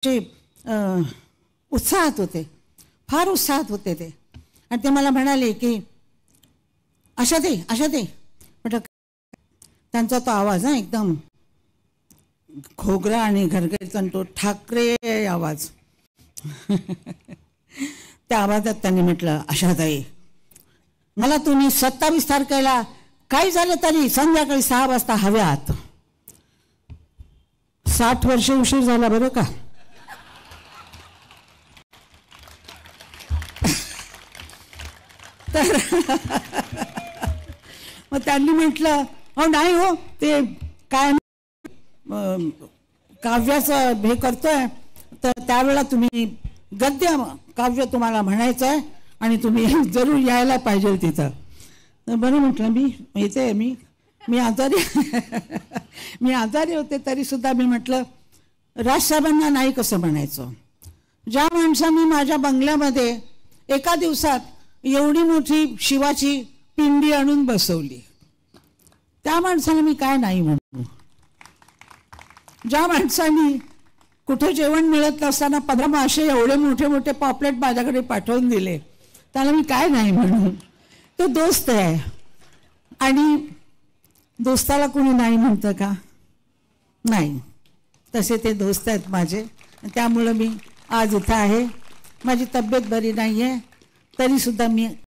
जे उत्साहात होते, फार उत्साहात होते ते. आणि ते मला म्हणाले की आशाताई म्हटलं त्यांचा तो आवाज ना एकदम खोगरा आणि घरघरीत तो ठाकरे आवाज. त्या आवाजात त्यांनी म्हटलं, आशाताई मला तुम्ही 27 तारखेला काही झालं तरी संध्याकाळी 6 वाजता हव्यात. 60 वर्ष उशीर झाला बरं का. तर मग त्यांनी म्हटलं, हो नाही हो ते काय काव्याचं हे करतोय तर त्यावेळेला तुम्ही गद्य काव्य तुम्हाला म्हणायचं आहे आणि तुम्ही जरूर यायला पाहिजे तिथं. बरं म्हटलं मी येते. मी आजारी होते तरीसुद्धा मी म्हटलं राजसाहेबांना नाही कसं म्हणायचं. ज्या माणसांनी माझ्या बंगल्यामध्ये एका दिवसात एवढी मोठी शिवाची पिंडी आणून बसवली त्या माणसाला मी काय नाही म्हणू. ज्या माणसांनी कुठे जेवण मिळत नसताना 15 मासे एवढे मोठे मोठे पॉपलेट माझ्याकडे पाठवून दिले त्याला मी काय नाही म्हणू. तो दोस्त आहे आणि दोस्ताला कोणी नाही म्हणतं का. नाही, तसे ते दोस्त आहेत माझे. त्यामुळं मी आज इथं आहे. माझी तब्येत बरी नाही आहे तरीसुद्धा मी